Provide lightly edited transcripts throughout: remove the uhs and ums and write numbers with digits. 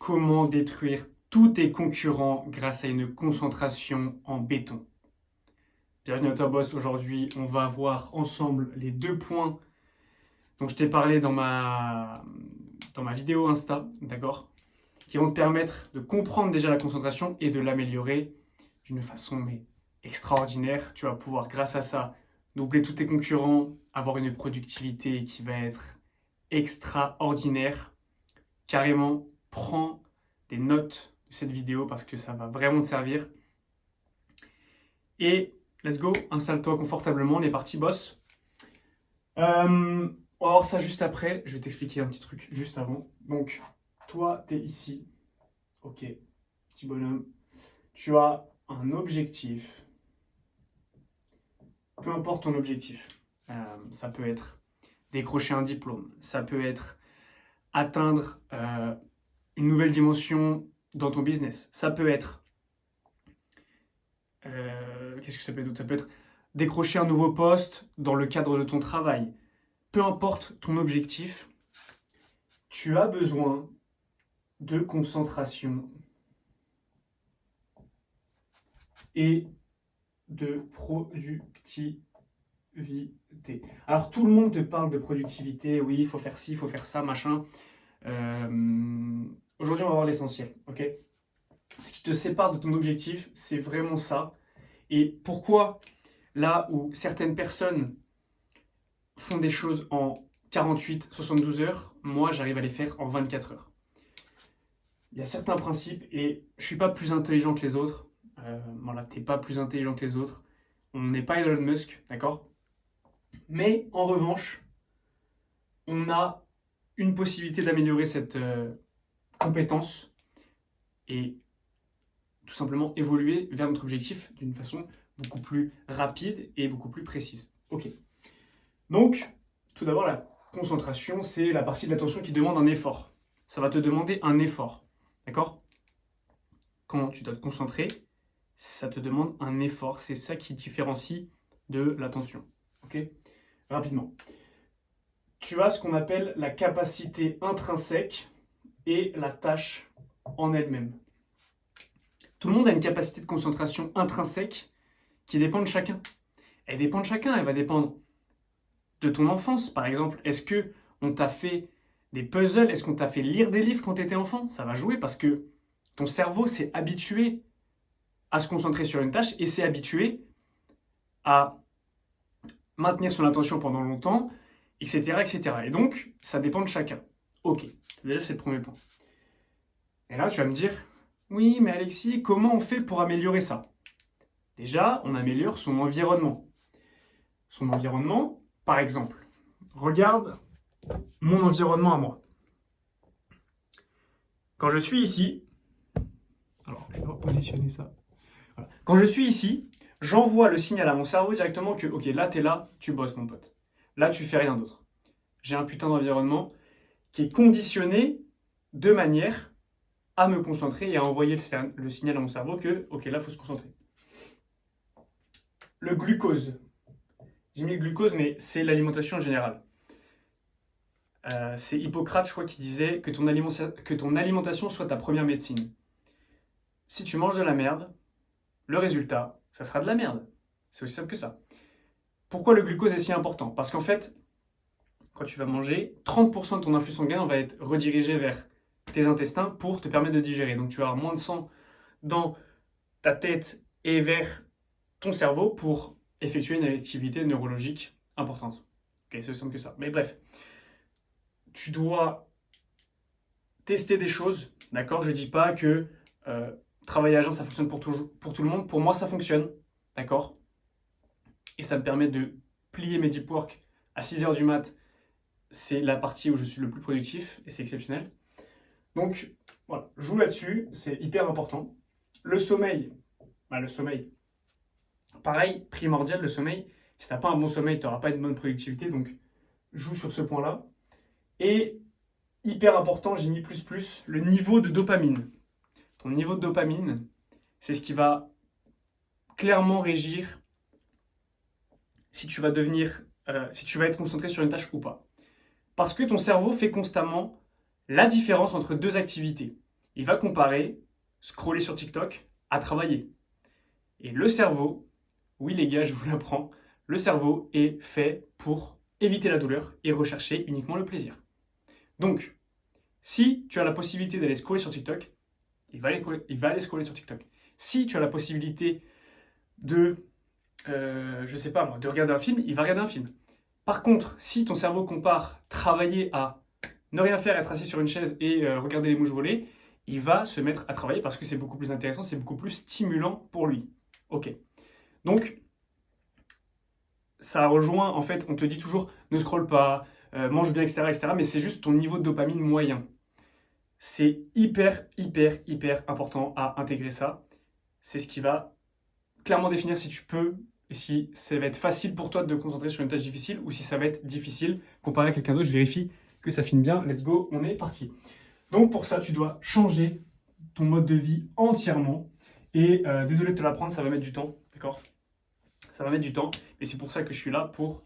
Comment détruire tous tes concurrents grâce à une concentration en béton. Bienvenue à toi boss, aujourd'hui on va voir ensemble les 2 points dont je t'ai parlé dans ma vidéo Insta, d'accord, qui vont te permettre de comprendre déjà la concentration et de l'améliorer d'une façon extraordinaire. Tu vas pouvoir grâce à ça doubler tous tes concurrents, avoir une productivité qui va être extraordinaire. Carrément, prends des notes de cette vidéo parce que ça va vraiment te servir. Et let's go, installe-toi confortablement, on est parti boss. On va voir ça juste après, je vais t'expliquer un petit truc juste avant. Donc, toi, tu es ici, ok, petit bonhomme, tu as un objectif, peu importe ton objectif, ça peut être décrocher un diplôme, ça peut être atteindre une nouvelle dimension dans ton business, ça peut être qu'est-ce que ça peut être d'autre? Ça peut être décrocher un nouveau poste dans le cadre de ton travail. Peu importe ton objectif, tu as besoin de concentration et de productivité. Alors tout le monde te parle de productivité, oui, il faut faire ci, il faut faire ça, machin. Aujourd'hui, on va voir l'essentiel, ok? Ce qui te sépare de ton objectif, c'est vraiment ça. Et pourquoi, là où certaines personnes font des choses en 48, 72 heures, moi j'arrive à les faire en 24 heures. Il y a certains principes et je ne suis pas plus intelligent que les autres. Voilà, tu n'es pas plus intelligent que les autres. On n'est pas Elon Musk, d'accord? Mais en revanche, on a une possibilité d'améliorer cette compétence et tout simplement évoluer vers notre objectif d'une façon beaucoup plus rapide et beaucoup plus précise. Ok. Donc, tout d'abord, la concentration, c'est la partie de l'attention qui demande un effort. Ça va te demander un effort, d'accord? Quand tu dois te concentrer, ça te demande un effort. C'est ça qui différencie de l'attention, ok? Rapidement. Tu as ce qu'on appelle la capacité intrinsèque et la tâche en elle-même. Tout le monde a une capacité de concentration intrinsèque qui dépend de chacun. Elle dépend de chacun, elle va dépendre de ton enfance, par exemple. Est-ce que on t'a fait des puzzles? Est-ce qu'on t'a fait lire des livres quand tu étais enfant? Ça va jouer parce que ton cerveau s'est habitué à se concentrer sur une tâche et s'est habitué à maintenir son attention pendant longtemps, etc., etc. Et donc, ça dépend de chacun. Ok, c'est le premier point. Et là, tu vas me dire, oui, mais Alexis, comment on fait pour améliorer ça? Déjà, on améliore son environnement. Son environnement, par exemple, regarde mon environnement à moi. Quand je suis ici, alors je vais repositionner ça. Voilà. Quand je suis ici, j'envoie le signal à mon cerveau directement que, ok, là, t'es là, tu bosses, mon pote. Là, tu fais rien d'autre. J'ai un putain d'environnement qui est conditionné de manière à me concentrer et à envoyer le signal à mon cerveau que, ok, là, il faut se concentrer. Le glucose. J'ai mis le glucose, mais c'est l'alimentation en général. C'est Hippocrate, je crois, qui disait que ton alimentation soit ta première médecine. Si tu manges de la merde, le résultat, ça sera de la merde. C'est aussi simple que ça. Pourquoi le glucose est si important? Parce qu'en fait, quand tu vas manger, 30% de ton influx sanguin va être redirigé vers tes intestins pour te permettre de digérer. Donc tu vas avoir moins de sang dans ta tête et vers ton cerveau pour effectuer une activité neurologique importante. Ok, c'est aussi simple que ça. Mais bref, tu dois tester des choses, d'accord? Je ne dis pas que travailler à jeun, ça fonctionne pour tout le monde. Pour moi, ça fonctionne, d'accord? Et ça me permet de plier mes deep work à 6h du mat. C'est la partie où je suis le plus productif et c'est exceptionnel. Donc, voilà, joue là-dessus, c'est hyper important. Le sommeil, pareil, primordial, le sommeil. Si tu n'as pas un bon sommeil, tu n'auras pas une bonne productivité, donc joue sur ce point-là. Et hyper important, j'ai mis plus, le niveau de dopamine. Ton niveau de dopamine, c'est ce qui va clairement régir si tu vas être concentré sur une tâche ou pas. Parce que ton cerveau fait constamment la différence entre deux activités. il va comparer scroller sur TikTok à travailler. Et le cerveau, oui les gars, je vous l'apprends, le cerveau est fait pour éviter la douleur et rechercher uniquement le plaisir. Donc, si tu as la possibilité d'aller scroller sur TikTok, il va aller scroller sur TikTok. Si tu as la possibilité de, je sais pas moi, de regarder un film, il va regarder un film. Par contre, si ton cerveau compare travailler à ne rien faire, être assis sur une chaise et regarder les mouches voler, il va se mettre à travailler parce que c'est beaucoup plus intéressant, c'est beaucoup plus stimulant pour lui. Ok. Donc, ça rejoint, en fait, on te dit toujours ne scrolle pas, mange bien, etc., etc., mais c'est juste ton niveau de dopamine moyen. C'est hyper, hyper, hyper important à intégrer ça. C'est ce qui va clairement définir si tu peux et si ça va être facile pour toi de te concentrer sur une tâche difficile ou si ça va être difficile comparé à quelqu'un d'autre. Je vérifie que ça filme bien. Let's go, on est parti. Donc pour ça, tu dois changer ton mode de vie entièrement. Et désolé de te l'apprendre, ça va mettre du temps, d'accord? Ça va mettre du temps. Et c'est pour ça que je suis là pour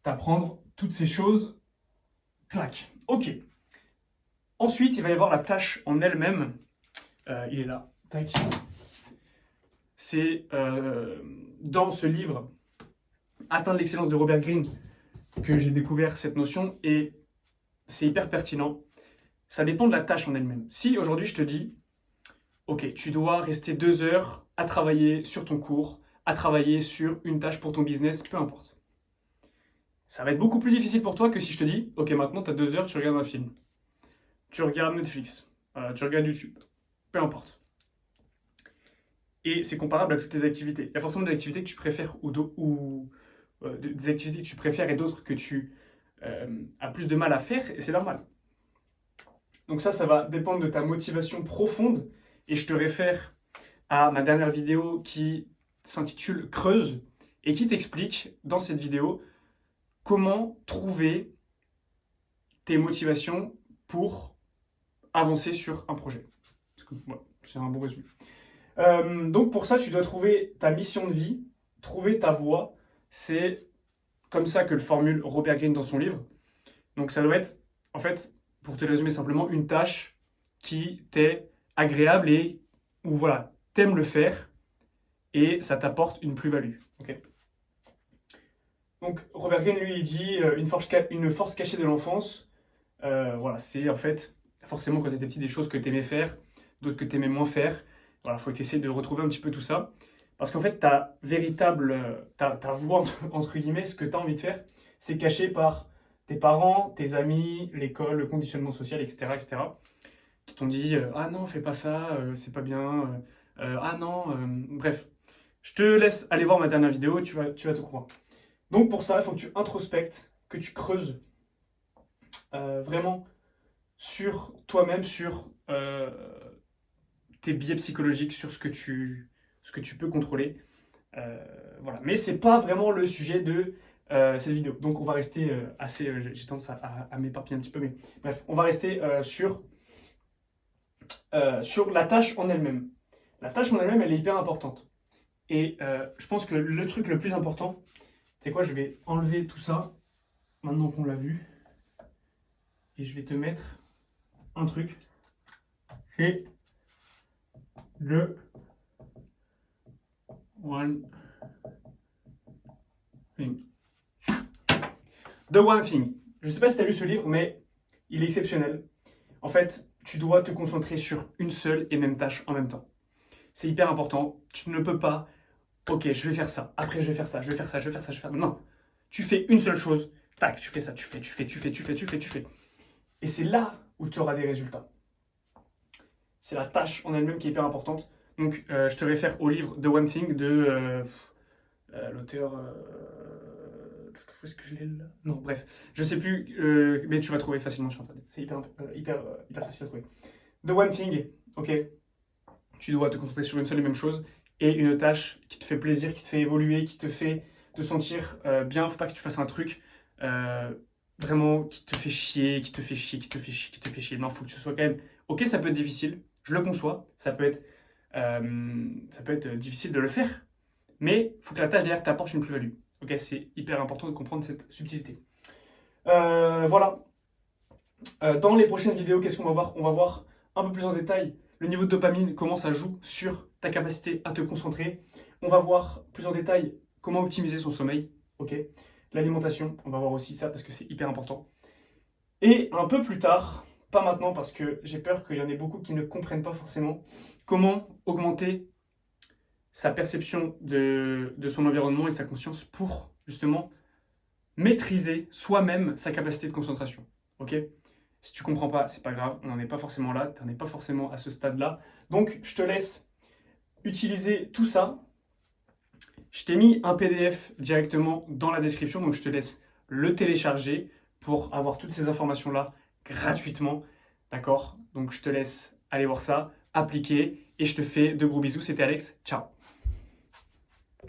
t'apprendre toutes ces choses. Clac. Ok. Ensuite, il va y avoir la tâche en elle-même. Il est là. Tac. C'est dans ce livre Atteindre l'excellence de Robert Greene que j'ai découvert cette notion et c'est hyper pertinent. Ça dépend de la tâche en elle-même. Si aujourd'hui je te dis, ok, tu dois rester 2 heures à travailler sur ton cours, à travailler sur une tâche pour ton business, peu importe. Ça va être beaucoup plus difficile pour toi que si je te dis, ok, maintenant tu as 2 heures, tu regardes un film, tu regardes Netflix, tu regardes YouTube, peu importe. Et c'est comparable à toutes tes activités. Il y a forcément des activités que tu préfères ou des activités que tu préfères et d'autres que tu as plus de mal à faire, et c'est normal. Donc ça va dépendre de ta motivation profonde, et je te réfère à ma dernière vidéo qui s'intitule Creuse, et qui t'explique dans cette vidéo comment trouver tes motivations pour avancer sur un projet. Voilà, c'est un bon résumé. Donc pour ça, tu dois trouver ta mission de vie, trouver ta voie. C'est comme ça que le formule Robert Greene dans son livre. Donc ça doit être, en fait, pour te résumer simplement, une tâche qui t'est agréable et où voilà, t'aimes le faire et ça t'apporte une plus-value. Okay. Donc Robert Greene, lui, il dit une force cachée de l'enfance. Voilà, c'est en fait forcément quand tu étais petit des choses que tu aimais faire, d'autres que tu aimais moins faire. Voilà, il faut essayer de retrouver un petit peu tout ça. Parce qu'en fait, ta voix, entre guillemets, ce que tu as envie de faire, c'est caché par tes parents, tes amis, l'école, le conditionnement social, etc., etc., qui t'ont dit ah non, fais pas ça, c'est pas bien, ah non, bref. Je te laisse aller voir ma dernière vidéo, tu vas te comprendre. Donc pour ça, il faut que tu introspectes, que tu creuses vraiment sur toi-même, sur tes biais psychologiques, sur ce que tu peux contrôler. Voilà. Mais c'est pas vraiment le sujet de cette vidéo. Donc on va rester assez... j'ai tendance à m'éparpiller un petit peu, mais bref, on va rester sur la tâche en elle-même. La tâche en elle-même, elle est hyper importante. Et je pense que le truc le plus important, c'est quoi? Je vais enlever tout ça, maintenant qu'on l'a vu, et je vais te mettre un truc. C'est le One Thing. The One Thing. Je ne sais pas si tu as lu ce livre, mais il est exceptionnel. En fait, tu dois te concentrer sur une seule et même tâche en même temps. C'est hyper important. Tu ne peux pas, ok, je vais faire ça, après je vais faire ça, je vais faire ça, je vais faire ça, je vais faire ça. Non. Tu fais une seule chose, tac, tu fais ça, tu fais. Et c'est là où tu auras des résultats. C'est la tâche en elle-même qui est hyper importante. Donc, je te réfère au livre The One Thing de l'auteur. Est-ce que je l'ai là? Non, bref, je sais plus, mais tu vas trouver facilement sur internet. C'est hyper facile à trouver. The One Thing, ok. Tu dois te concentrer sur une seule et même chose et une tâche qui te fait plaisir, qui te fait évoluer, qui te fait te sentir bien. Faut pas que tu fasses un truc vraiment qui te fait chier. Non, faut que tu sois quand même. Ok, ça peut être difficile, je le conçois. Ça peut être difficile de le faire, mais il faut que la tâche derrière t'apporte une plus-value. Ok, c'est hyper important de comprendre cette subtilité. Voilà. Dans les prochaines vidéos, qu'est-ce qu'on va voir? On va voir un peu plus en détail le niveau de dopamine, comment ça joue sur ta capacité à te concentrer. On va voir plus en détail comment optimiser son sommeil, ok? L'alimentation, on va voir aussi ça parce que c'est hyper important. Et un peu plus tard, pas maintenant parce que j'ai peur qu'il y en ait beaucoup qui ne comprennent pas forcément, comment augmenter sa perception de son environnement et sa conscience pour justement maîtriser soi-même sa capacité de concentration. Ok? Si tu comprends pas, c'est pas grave, on n'en est pas forcément là, tu n'en es pas forcément à ce stade-là. Donc, je te laisse utiliser tout ça. Je t'ai mis un PDF directement dans la description, donc je te laisse le télécharger pour avoir toutes ces informations-là gratuitement. D'accord? Donc, je te laisse aller voir ça, appliquer, et je te fais de gros bisous. C'était Alex. Ciao!